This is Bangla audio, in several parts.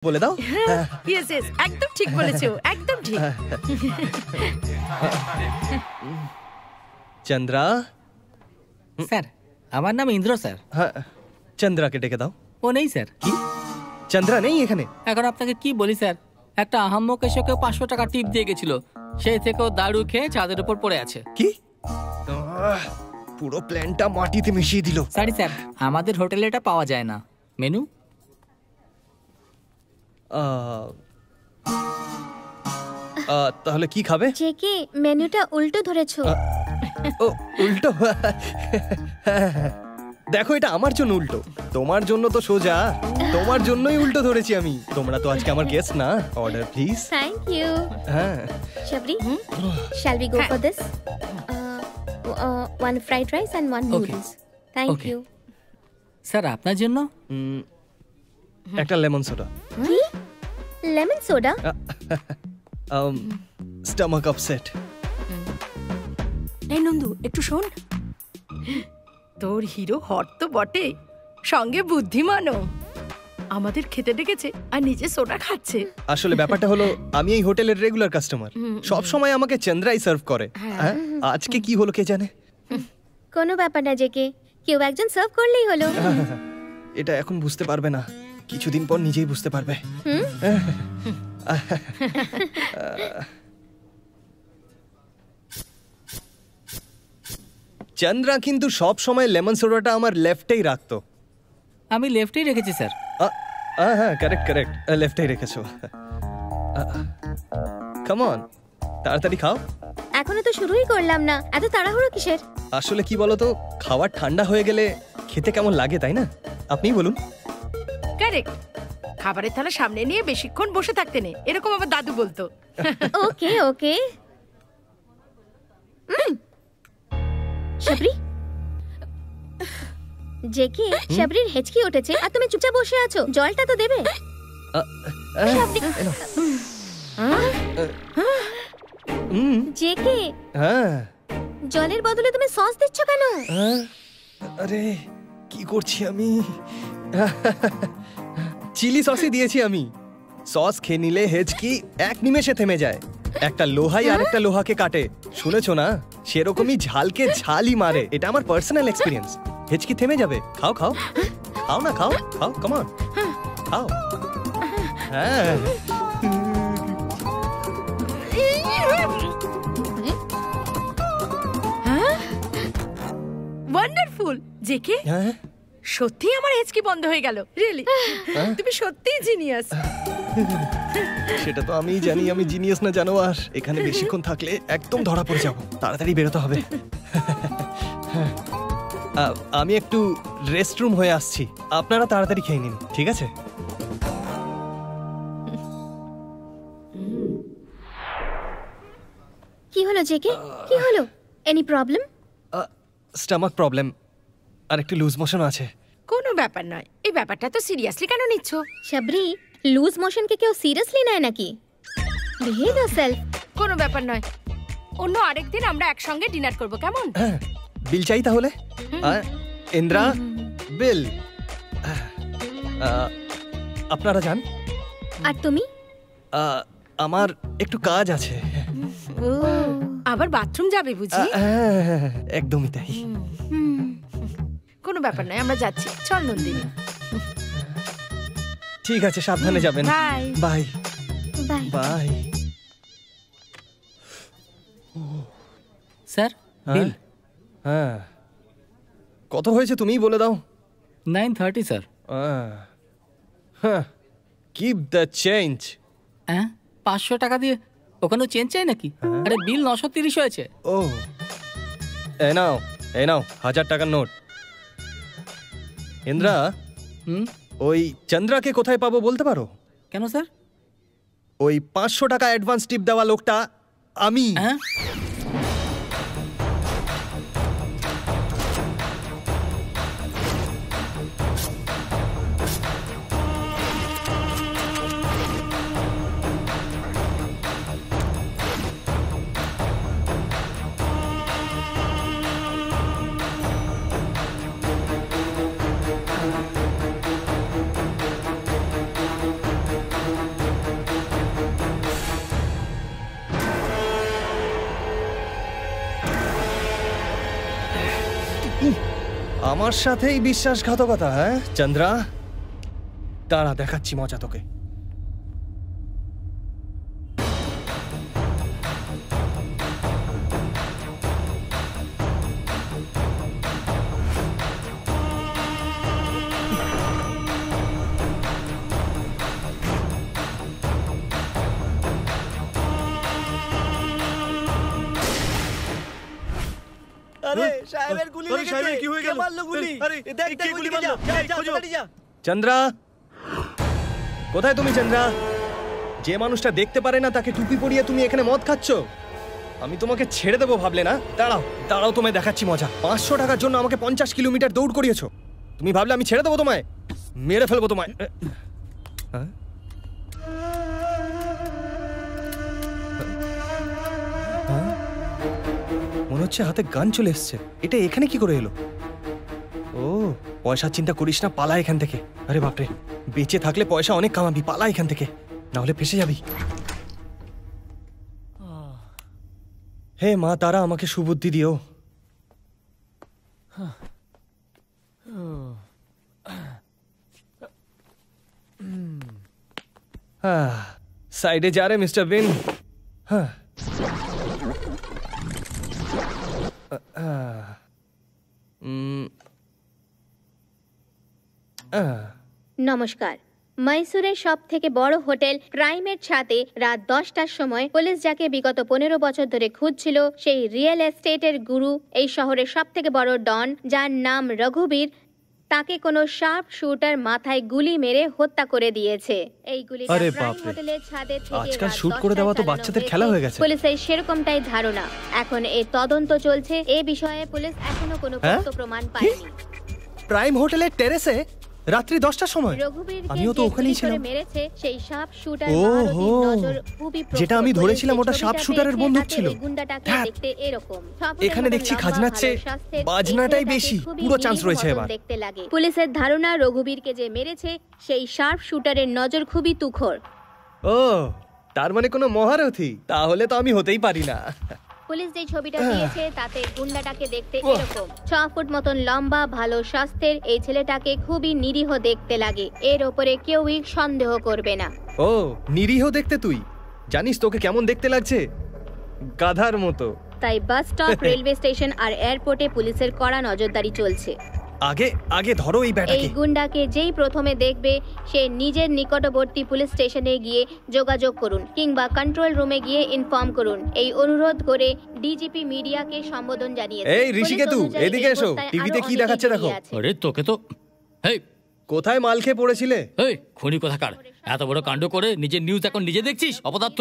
বলে দাও। ইয়েস ইয়েস, একদম ঠিক বলেছো, একদম ঠিক। চন্দ্রা স্যার, আমার নাম ইন্দ্র স্যার। হ্যাঁ, চন্দ্রাকে ডেকে দাও। ও নেই স্যার। কি? চন্দ্রা নেই এখানে? এখন আপনাকে কি বলি স্যার, একটা আহাম্মক এসে কেউ 500 টাকা টিপ দিয়ে গেছিল, সেই থেকে ও দারু খেয়ে চাঁদের উপর পড়ে আছে। কি? পুরো প্ল্যানটা মাটিতে মিশিয়ে দিল। সরি স্যার, আমাদের হোটেলে এটা পাওয়া যায় না। মেনু? তাহলে কি খাবে? জেকে মেনুটা উল্টো ধরেছো। ও উল্টো? দেখো, এটা আমার জন্য উল্টো, তোমার জন্য তো সোজা। তোমার জন্যই উল্টো ধরেছি আমি। তোমরা তো আজকে আমার গেস্ট না। Order please. Thank you. হ্যাঁ Shabri, shall we go for this? One fried rice and one noodles. Thank you. Sir, আপনার জন্য একটা লেমন সোডা। কি? Lemon soda? Stomach upset. এই নন্দু, একটু শোন। তোর হিরো হট তো বটে, সঙ্গে বুদ্ধিমানও। আমাদের খেতে ডেকেছে আর নিজে সোডা খাচ্ছে। আসলে ব্যাপারটা হলো, আমি এই হোটেলের রেগুলার কাস্টমার। সব সময় আমাকে চন্দ্রাই সার্ভ করে। হ্যাঁ, আজকে কি হলো কে জানে। কোনো ব্যাপার না জেকে, কেউ একজন সার্ভ করলেই হলো। এটা এখন বুঝতে পারবে না, কিছুদিন পর নিজেই বুঝতে পারবে। চন্দ্রা কিন্তু সব সময় লেমন সোডাটা আমার লেফটেই রাখতো। আমি লেফটেই রেখেছি স্যার। হ্যাঁ, কারেক্ট কারেক্ট, লেফটেই রেখেছো। কাম অন, তাড়াতাড়ি খাও। এখনো তো শুরুই করলাম না, এত তাড়াহুড়ো কিসের? আসলে কি বলতো, খাবার ঠান্ডা হয়ে গেলে খেতে কেমন লাগে, তাই না? আপনিই বলুন। কারেক্ট, খাবারের থালা সামনে নিয়ে বেশিক্ষণ বসে থাকতে নেই, এরকম আমার দাদু বলতো। ওকে ওকে। শাবরি, জেকে শাবরির হেঁচকি উঠেছে আর তুমি চুপচাপ বসে আছো, জলটা তো দেবে। জেকে, হ্যাঁ, জলের বদলে তুমি সস দিচ্ছ কেন? আরে কি করছি আমি? চিলি সসই দিয়েছি আমি। সস খেয়ে নিলে হেঁচকি এক নিমেষে থেমে যায়। একটা লোহাই আরেকটা লোহাকে কাটে, শুনেছো না? সেরকমই ঝালকে ঝালই মারে। এটা আমার পার্সোনাল এক্সপিরিয়েন্স। হেঁচকি থেমে যাবে। খাও খাও খাও না, খাও খাও, কাম অন খাও। হ্যাঁ, ওয়ান্ডারফুল জেকে, হ্যাঁ, সত্যি আমার হেঁচকি বন্ধ হয়ে গেল। রিয়েলি, তুমি সত্যিই জিনিয়াস। সেটা তো আমিই জানি আমি জিনিয়াস না, জানো। আর এখানে বেশিক্ষণ থাকলে একদম ধরা পড়ে যাব। তাড়াতাড়ি বেরোতে হবে। আমি একটু রেস্টরুম হয়ে আসছি, আপনারা তাড়াতাড়ি খেয়ে নিন, ঠিক আছে? কি হলো জেকে, কি হলো? Any problem? স্টমাক প্রবলেম আর একটু লুজ মোশন আছে। কোনো ব্যাপার নয়, এই ব্যাপারটা তো সিরিয়াসলি কেন নিচ্ছ? শাবরি, লুজ মোশনকে কেউ সিরিয়াসলি নেয় নাকি? Behave yourself. কোনো ব্যাপার নয়, অন্য আরেকদিন আমরা একসঙ্গে ডিনার করব, কেমন? হ্যাঁ, বিল চাই তাহলে? ইন্দ্রা, বিল। আপনারা যান। আর তুমি? আমার একটু কাজ আছে। আবার বাথরুম যাবে বুঝি? একদমই তাই। কোনো ব্যাপার নয়, আমরা যাচ্ছি। চল নন্দিনী। ঠিক আছে, সাবধানে যাবেন। Bye bye bye bye. Sir, bill. হ্যাঁ, কত হয়েছে তুমিই বলে দাও। 930 স্যার। হ্যাঁ, কিপ দ্য চেঞ্জ। হ্যাঁ, 500 টাকা দিয়ে ওখানেও চেঞ্জ চাই নাকি? আরে বিল 930 হয়েছে। ও, এই নাও 1000 টাকার নোট। ইন্দ্রা, ওই চন্দ্রাকে কোথায় পাবো বলতে পারো? কেন স্যার? ওই 500 টাকা অ্যাডভান্স টিপ দেওয়া লোকটা আমি। হ্যাঁ, আমার সাথেই বিশ্বাসঘাতকতা, হ্যাঁ চন্দ্রা? দাঁড়া, দেখাচ্ছি মজা তোকে। চন্দ্রা, কোথায় তুমি চন্দ্রা? যে মানুষটা দেখতে পারে না তাকে টুপি পরিয়ে তুমি এখানে মদ খাচ্ছ? আমি তোমাকে ছেড়ে দেবো ভাবলে না? দাঁড়াও দাঁড়াও, তোমায় দেখাচ্ছি মজা। 500 টাকার জন্য আমাকে 50 কিলোমিটার দৌড় করিয়েছো। তুমি ভাবলে আমি ছেড়ে দেবো তোমায়? মেরে ফেলবো তোমায়। হ্যাঁ? মনে হচ্ছে হাতে গান চলে এসছে। এটা এখানে কি করে এলো? ও, পয়সার চিন্তা করিস না, পালা এখান থেকে। আরে বাপরে, বেঁচে থাকলে পয়সা অনেক কামাবি, পালা এখান থেকে, না হলে ফেসে যাবি। হে মা তারা, আমাকে সুবুদ্ধি দিও। সাইডে যা রে মিস্টার বিন। হ্যাঁ, নমস্কার। মহীশূরের সব থেকে বড় হোটেল প্রাইমের ছাদে রাত 10টার সময় পুলিশ যাকে বিগত 15 বছর ধরে খুঁজছিল, সেই রিয়েল এস্টেটের গুরু, এই শহরের সব থেকে বড় ডন যার নাম রঘুবীর, তাকে কোনো শার্প শুটার মাথায় গুলি মেরে হত্যা করে দিয়েছে। এই গুলিটা প্রাইম হোটেলের ছাদে থেকে আজকাল শুট করে দেওয়া তো বাচ্চাদের খেলা হয়ে গেছে। পুলিশের সেরকমটাই ধারণা। এখন এই তদন্ত চলছে। এই বিষয়ে পুলিশ এখনো কোনো তথ্য প্রমাণ পায়নি। প্রাইম হোটেলের টেরেসে রাত্রি 10টার সময়? আমিও তো ওখানেই ছিলাম। মেরেছে সেই শার্প শুটার ওহো, যেটা আমি ধরেছিলাম ওটা শার্প শুটারের বন্দুক ছিল। দেখতে এরকম। এখানে দেখছি খাজনার চেয়ে বাজনাটাই বেশি, পুরো চান্স রয়েছে এবার। দেখতে লাগে। পুলিশের ধারণা রঘুবীরকে যে মেরেছে সেই শার্প শুটারের নজর খুবই তুখর। ও, তার মানে কোনো মহারথী? তাহলে তো আমি হতেই পারি না। পুলিশ যে ছবিটা দিয়েছে তাতে গুন্ডাটাকে দেখতে এরকম। 6 ফুট মতন লম্বা, ভালো স্বাস্থ্যের এই ছেলেটাকে খুবই নিরীহ দেখতে লাগে। এর ওপরে কেউই সন্দেহ করবে না। ও, নিরীহ দেখতে? তুই জানিস তোকে কেমন দেখতে লাগছে? গাধার মতো। তাই বাস স্টপ, রেলওয়ে স্টেশন আর এয়ারপোর্টে পুলিশের কড়া নজরদারি চলছে। আগে আগে ধরো এই ব্যাটাকে। এই গুন্ডাকে যেই প্রথমে দেখবে সে নিজের নিকটবর্তী পুলিশ স্টেশনে গিয়ে যোগাযোগ করুন কিংবা কন্ট্রোল রুমে গিয়ে ইনফর্ম করুন। এই অনুরোধ করে ডিজিপি মিডিয়াকে সম্বোধন জানিয়েছে। এই ঋষিকেতু, এদিকে এসো। টিভিতে কি দেখাচ্ছে দেখো। আরে তোকে তো, হেই কোথায় মাল খেয়ে পড়েছিলে? এই খুনি কোথাকার, এত বড় কাণ্ড করে নিজের নিউজ এখন নিজে দেখছিস? অপদার্থ।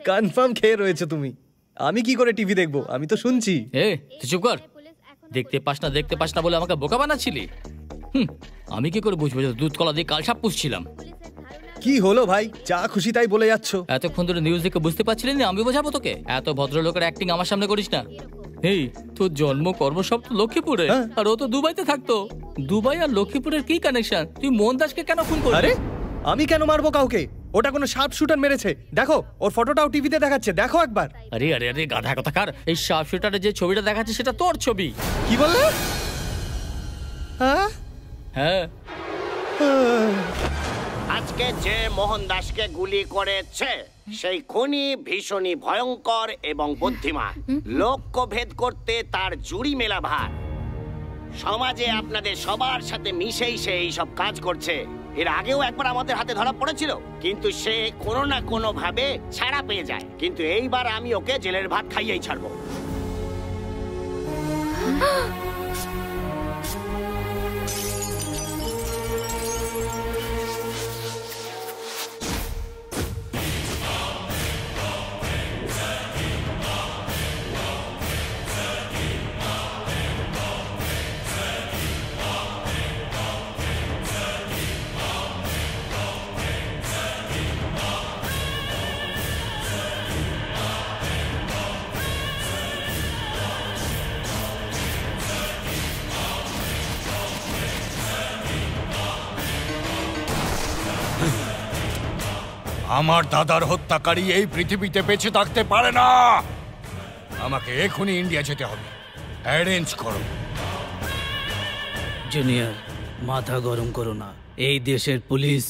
কনফার্ম খেয়ে রয়েছে তুমি। আমি কি করে টিভি দেখবো? আমি তো শুনছি। তুই চুপ কর। দেখতে পাস না বলে আমাকে বোকা বানাচ্ছিলি? আমি কি করে বুঝবো যে দুধ কলা দিয়ে কালসাপ পুষছিলাম? কি হলো ভাই, যা খুশি তাই বলে যাচ্ছ। এতক্ষণ ধরে নিউজ দেখে বুঝতে পারছিলি না? আমি বোঝাবো তোকে। এত ভদ্রলোকের অ্যাক্টিং আমার সামনে করিস না। এই তোর জন্ম কর্ম সব তো লক্ষ্মীপুরে, আর ও তো দুবাইতে থাকতো। দুবাই আর লক্ষ্মীপুরের কি কানেকশন? তুই মোহন দাসকে কেন ফোন করলি? আরে আমি কেন মারবো কাউকে? ওটা কোনো শার্প শুটার মেরেছে। দেখো, ওর ফটোটাও টিভিতে দেখাচ্ছে, দেখো একবার। আরে আরে আরে গাধা কোথাকার, এই শার্প শুটারে যে ছবিটা দেখাচ্ছে সেটা তোর ছবি। কি বললে? হ্যাঁ, আজকে যে মোহন দাসকে গুলি করেছে সেই খুনি ভীষণই ভয়ঙ্কর এবং বুদ্ধিমান। লক্ষ্যভেদ করতে তার জুড়ি মেলা ভার। সমাজে আপনাদের সবার সাথে মিশেই সে এইসব কাজ করছে। এর আগেও একবার আমাদের হাতে ধরা পড়েছিল, কিন্তু সে কোনো না কোনো ভাবে ছাড়া পেয়ে যায়। কিন্তু এইবার আমি ওকে জেলের ভাত খাইয়েই ছাড়বো। আমার দাদার হত্যাকারী এই পৃথিবীতে বেঁচে থাকতে পারে না। আমাকে এখনই ইন্ডিয়া যেতে হবে। অ্যারেঞ্জ করো। জুনিয়র, মাথা গরম করো না। এই দেশের পুলিশ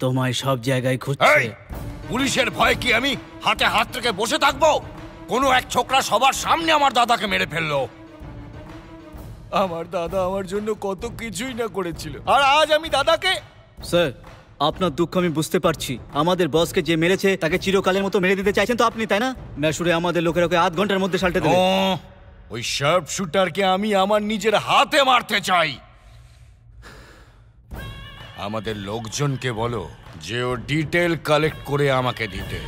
তোমায় সব জায়গায় এই খুঁজছে। পুলিশের ভয়ে কি আমি হাতে হাত রেখে বসে থাকবো? কোনো এক ছোকরা সবার সামনে আমার দাদাকে মেরে ফেললো। আমার দাদা আমার জন্য কত কিছুই না করেছিল, আর আজ আমি দাদাকে। স্যার, আপনার দুঃখ আমি বুঝতে পারছি। আমাদের বসকে যে মেরেছে তাকে চিরকালের মতো মেরে দিতে চাইছেন তো আপনি, তাই না? ম্যাশুরে আমাদের লোকের ওকে আধ ঘন্টার মধ্যে সাল্টে দেবে। ওই শার্প শুটারকে আমি আমার নিজের হাতে মারতে চাই। আমাদের লোকজনকে বলো যে ও ডিটেল কালেক্ট করে আমাকে দিতে।